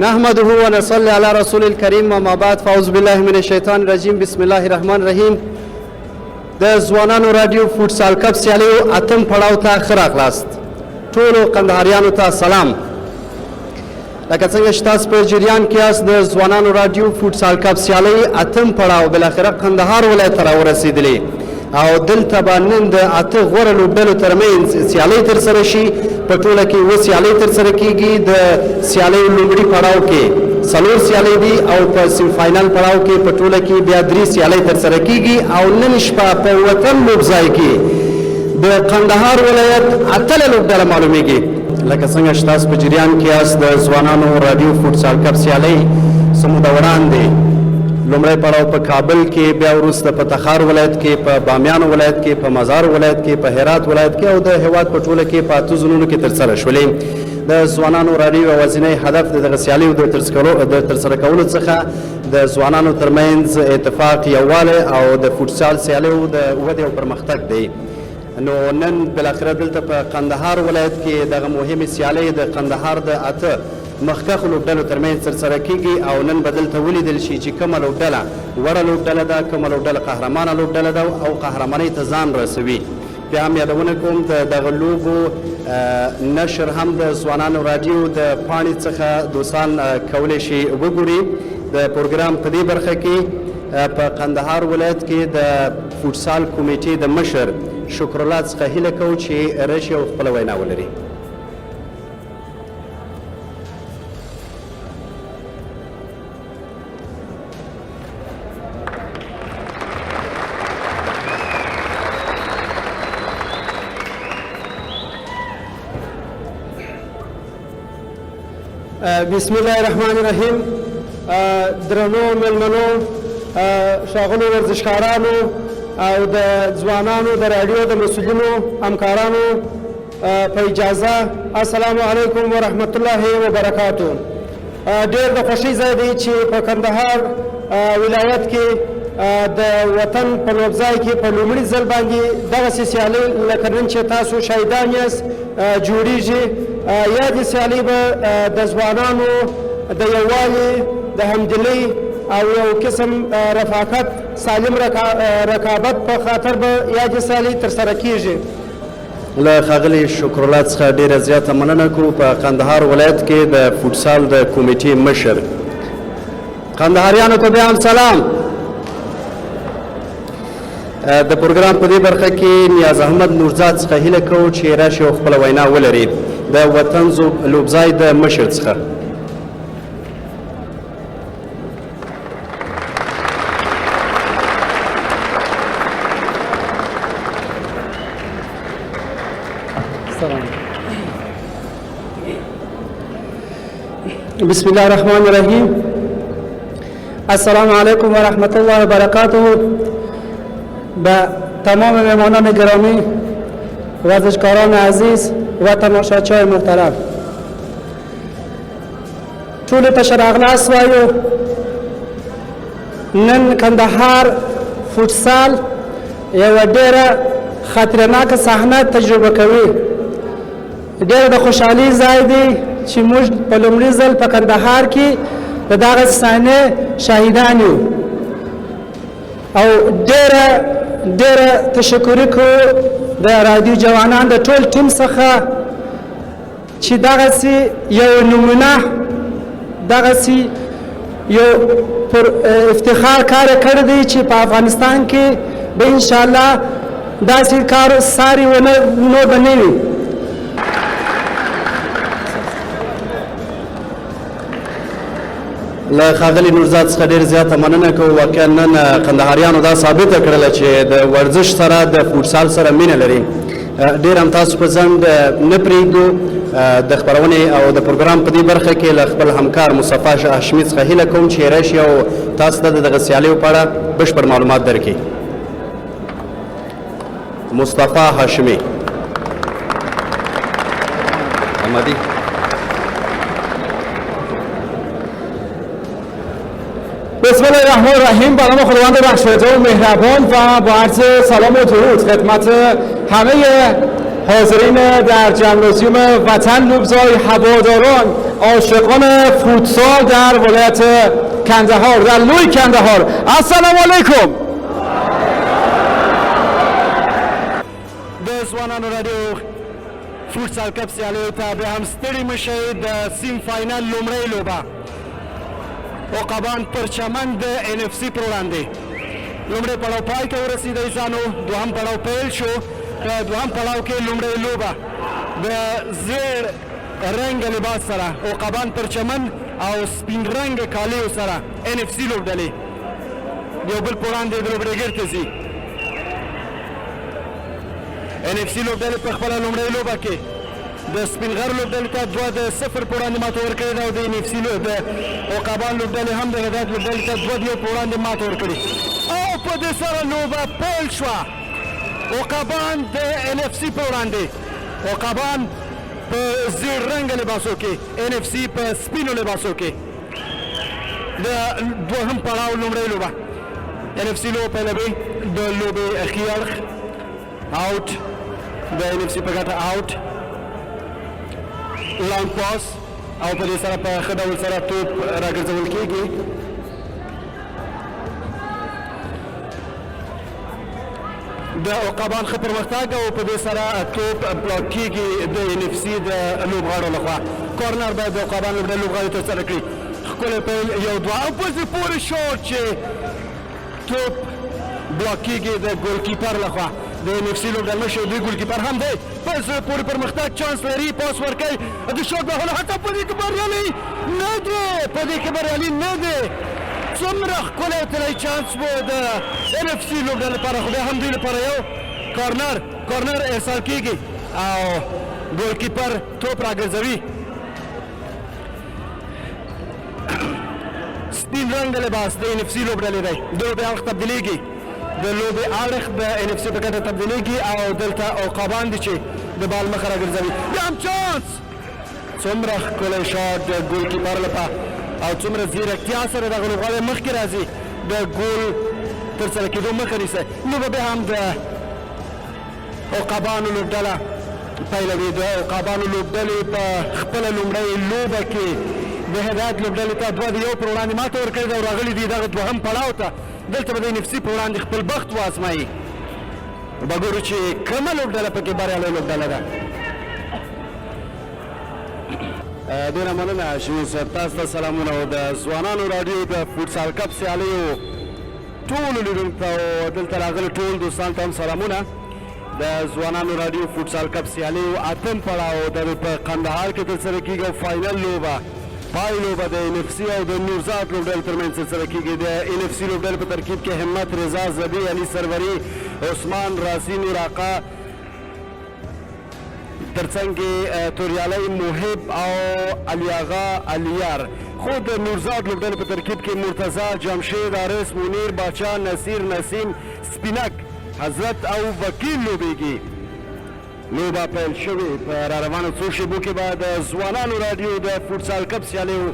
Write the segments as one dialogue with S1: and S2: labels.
S1: نحمده ونصلي على رسول الكريم وما بعد فاعوذ بالله من الشیطان الرجیم بسم الله الرحمن الرحیم. د ځوانانو رادیو فوټسال کپ سیالیو اتم پړاو ته ښه راغلاست. ټولو قندهاریانو ته سلام. لکه څنګه چې تاسو په جریان کې یاست د ځوانانو رادیو فوټسال کپ سیالۍ اتم پړاو بالاخره قندهار ولایت ته راورسېدلې او دلته به نن د اته غوره لوبډلو ترمنځ سیالۍ ترسره شي. په ټوله کې اووه سیالۍ ترسره کېږي. د سیالیو لومړي پړاو کې څلور سیالۍ دي او په سیم فاینل پړاو کې په ټوله کې بیا درې سیالۍ ترسره کېږي او نن شپه په وطن لوبځای کې د قندهار ولایت اتله لوبډله معلومیږي. لکه څنګه چې تاسو په جریان کې یاست د ځوانانو رادیو فوټسال کپ سیالۍ څه موده وړاندې لومړی پړاو په کابل کې، بیا وروسته په تخار ولایت کې، په بامیان ولایت کې، په مزار ولایت کې، په هرات ولایت کې او د هیواد په ټوله کې په اته ځایونو کې ترسره شولې. د ځوانانو رادیو یوازینی هدف د دغه سیالیو د ترسره کولو څخه د ځوانانو ترمنځ اتفاق، یووالی او د فوټسال سیالیو د ودې او پرمختګ دی. نو نن بالاخره دلته په قندهار ولایت کې دغه مهمې سیالۍ د قندهار د اته مخکښو لوبډلو ترمنځ ترسره کېږي او نن به دلته ولیدل شي چې کومه لوبډله وړه لوبډله ده، کومه لوبډله قهرمانه لوبډله ده او قهرمانۍ ته ځان رسوي. بیا هم یادونه کوم د دغه لوبو نشر هم د ځوانانو رادیو د پاڼې څخه دوستان کولی شي وګوري. د پروګرام په دې برخه کې په قندهار ولایت کې د فوټسال کمیټې د مشر شکرالله څخه هیله کوو چې راشي او خپله وینا ولري. بسم الله الرحمن الرحیم. درنو مېلمنو، ښاغلو ورزشکارانو او د ځوانانو د راډیو د مسؤلینو همکارانو په اجازه السلام علیکم ورحمت الله وبرکاتو. ډېر د خوښۍ ځای دی چې په کندهار ولایت کې د وطن په لوبځای کې په لومړي ځل باندې دغسې سیالۍ لکه نن چې تاسو شاهدان یاست جوړیږي. یادې سیالۍ به د ځوانانو د یووالي، د همدلۍ او یو قسم رفاقت، سالم رقابت په خاطر به یادې سیالۍ ترسره کېږي. له ښاغلي شکرالله څخه ډېره زیاته مننه کوو. په قندهار ولایت کې د فوټسال د کمیټې مشر. قندهاریانو ته بیا هم سلام. د پروګرام په دې برخه کې نیاز احمد نورزاد څخه هیله کوو چې راشي او خپله وینا ولري د وطن لوبځای د مشر څخه. بسم الله الرحمن الرحیم. السلام علیکم و رحمت الله و برکاته. به تمام مهمانان گرامی، ورزشکاران عزیز و تماشاچیان محترم، ټولو ته ښه راغلاست وایو. نن کندهار فوټسال یوه ډېره خطرناکه صحنه تجربه کوي. ډېره د خوشحالۍ ځای دی چې موږ په لومړي ځل په کندهار کې د دغسې صحنې شاهدان یو او ډېره تشکري کوو د رادیو جوانان د ټول ټیم څخه چې دغسې یو نمونه، دغسې یو پر افتخار کار کړی دی چې په افغانستان کې به انشاءالله داسې کار ساری نور به نه وي. له ښاغلي نورزاد څخه ډېر زیاته مننه کوو. واقعا نن قندهاریانو دا ثابته کړله چې د ورزش سره د فوټسال سره مینه لري. ډېر هم تاسو په ځنډ نه پرېږدو. د خپرونې او د پروګرام په دې برخه کې له خپل همکار مصطفی شاه هاشمي څخه هیله کوم چې راشي او تاسو ته د دغه سیالیو په اړه بشپړ معلومات درکړي. مصطفی هاشمي. احمدی.
S2: بسم الله الرحمن الرحیم. به نام خداوند بخشایشگر و مهربان و با عرض سلام و درود خدمت همه حاضرین در جمنازیوم وطن لوبزای، هواداران، عاشقان فوتسال در ولایت کندهار، در لوی کندهار. السلام علیکم.
S1: د ځوانانو راډیو فوټسال کپ سیالیو ته بیا هم ستړي مشئ. د سیم فاینل لومړۍ لوبه عقابان پرچمن د NFC پر وړاندې لومړی پړاو پای ته ورسېد عزیزانو. دوهم پړاو پیل شو. په دوهم پړاو کې لومړۍ لوبه د زیړ رنګ لباس سره عقابان پرچمن او سپین رنګ کالیو سره NFC لوبډلې د یو بل په وړاندې د لوبډګر ته ځي. NFC لوبډلې په خپله لومړۍ لوبه کې د سپین غر لوبډلې ته 2-0 په وړاندې ماته ورکړې ده او د NFC د عقابان لوبډلې هم د هدایت لوبډلې ته 2-1 په وړاندې ماته ورکړې او په دې سره لوبه پیل شوه. عقابان د NFC په وړاندې عقابان په زیړ رنګ لباسو کې NFC په سپینو لباسو کې د دوهم پړاو لومړۍ لوبه NFC لوبه پیلوي د لوبې ښي اړخ آوټ د NFC په ګټه آوټ لانګ پاس او په دې سره په ښه ډول سره توپ راګرځول کېږي. د عقابان ښه پرمختګ او په دې سره توپ بلاک کېږي د NFC د لوبغاړو لخوا. کارنر باید د عقابان لوبغاړي ترسره کړي. ښکلی پیل یو دوه او په زړه پورې شوټ چې توپ بلاک کېږي د ګولکیپر لخوا. د NFC لوبډل مشر دوی ګولکیپر هم دی. په زړه پورې پرمختګ چانس لري. پاس ورکوي د شوټ وهلو حتی په دې کې بریالي نه دی. په دې کې بریالي نه دی. څومره ښکلی او طلایي چانس و د NFC لوبډلې لپاره خو بیا هم دوی لپاره یو کارنر ارسال کېږي او ګولکیپر توپ راګرځوي. سپین رنګ لباس د NFC لوبډلې دی. د لوبې اړخ تبدیلېږي د لوبې اړخ د NFC په ګټه تبدیلېږي او دلته عقابان دي چې د بال مخه راګرځوي. بیا هم چانس. څومره ښکلی شاټ د ګولکیپر لپاره او څومره ځیرکتیا سره دغه لوبغاړی مخکې راځي د ګول ترسره کېدو مخه نیسي. لوبه بیا هم د عقابانو لوبډله پیلوي. د عقابانو لوبډلې په خپله لومړۍ لوبه کې د هدایت لوبډلې ته 2-1 پر وړاندې ماته ورکړې ده او راغلي دي دغه دوهم پړاو ته. دلته به د NFC په وړاندې خپل بخت وازمایي. به ګورو چې کومه لوبډله پکې بریالۍ لوبډله ده. ډېره مننه شمیر صاحب، تاسو ته سلامونه. او د ځوانانو راډیو د فوټسال کپ سیالیو ټولو لیدونکو ته او دلته راغلي ټول دوستانو ته هم سلامونه. د ځوانانو راډیو فوټسال کپ سیالیو اتم پړاو د په قندهار کې ترسره کېږي او فاینل لوبه پای لوبه د NFC او د نورزاد لوبډلې ترمنځ ترسره کېږي. د NFC لوبډلې په ترکیب کې همت رضا زبی علي سروري عثمان راسي نور آقا ترڅنګ توریالی محب او علی آغا علیار. خو د نورزاد لوبډلې په ترکیب کې مرتضی جمشید حارث منیر باچا نصیر نسیم سپینک حضرت او وکیل لوبېږي. لوبه پیل شوې په را روانو څو شېبو کې به د ځوانانو راډیو د فوټسال کپ سیالیو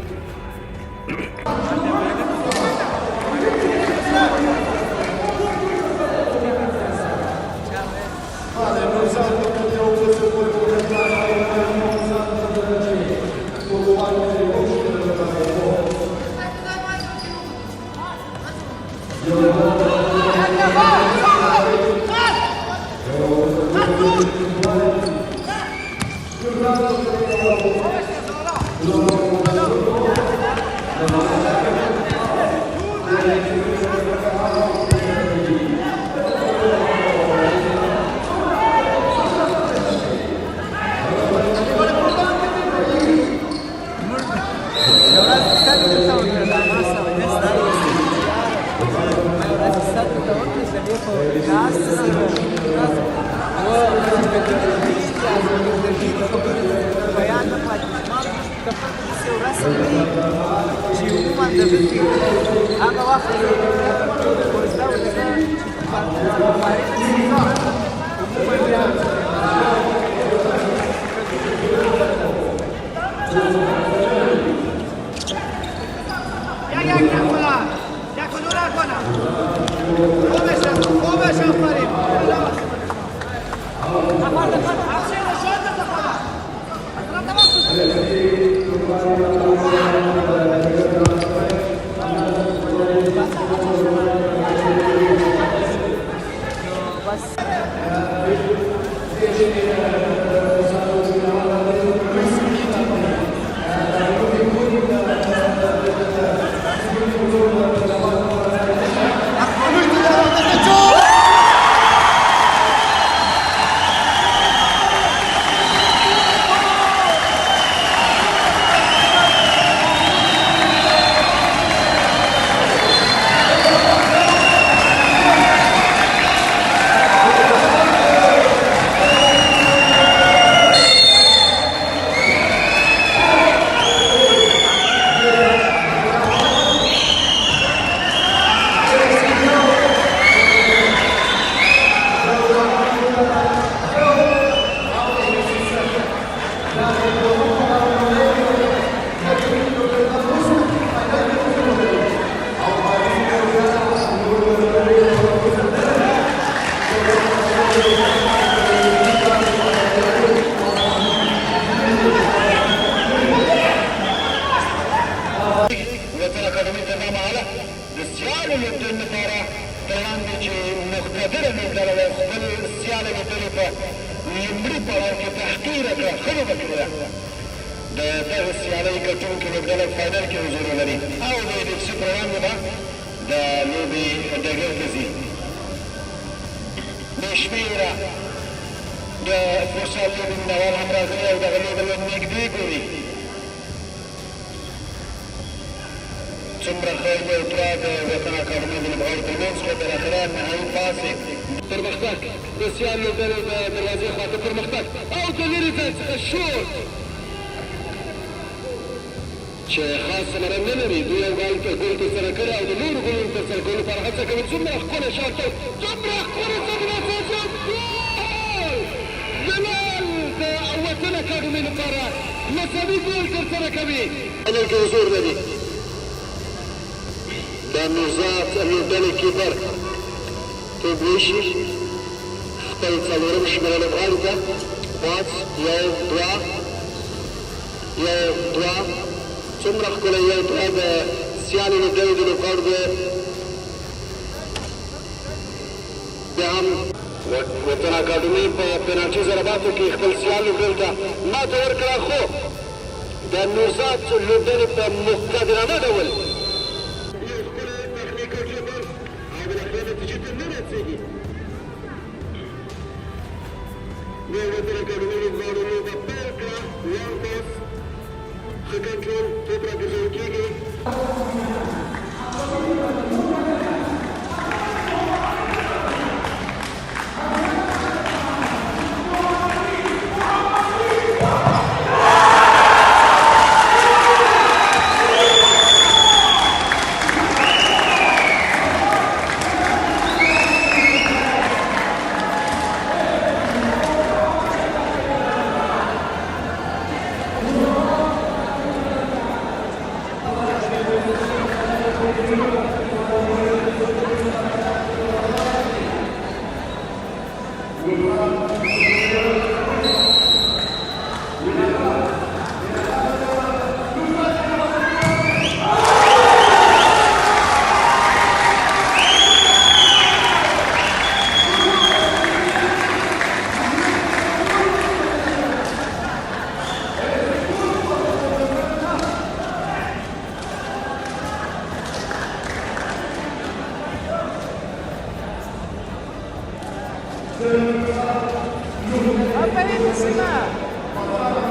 S3: Aguarda, نادره لوبډله وه خپل سیاله لوبډلې په لومړي پړاو کې تحقیره کړه ښه لوبه کړې ده د دغه سیالۍ ګټونکې لوبډله په فاینل کې حضور ولري او د الیکسي په وړاندې به د لوبې ډګر ته ځي بې شمېره د فوټسال لوبې مینوال هم راغلي او دغه لوبه له نږدې ګوري څومره ښه یو پړاو د وطن اکاډمۍ د لوبغاړو تر منځ خو بالاخره نهایي پاس پرمختګ د سیال لوبډلې د دروازې خواته پرمختګ او د لرې ځای څخه شوټ چې خاص ثمره نه لري دوی یو ګول ترسره کړی او د نورو ګولونو ترسره کولو لپاره هڅه کوي څومره ښکلی شاټ دی څومره ښکلی ګول جلال د وطن اکاډمۍ لپاره مساوي ګول ترسره کوي فاینل کې حضور لري د نوزاد لوبډلې کیپر توبوشي خپل څلورم شمېره لوبغاړي ته پاس یو دوه څومره ښکلی یو دوه د سیالې لوبډلې د لوبغاړو د بیا هم وطن اکاډمۍ په پنالټي ضرباتو کې خپل سیال لوبډلې ته ماته ورکړه خو د نوزاد لوبډلې په مقتدرانه ډول وطن اکاډمۍ لوبغاړو لوبه پیل کړه لانګ پاس ښه کنټرول توپ راګرځول کېږي
S4: Aparentemente,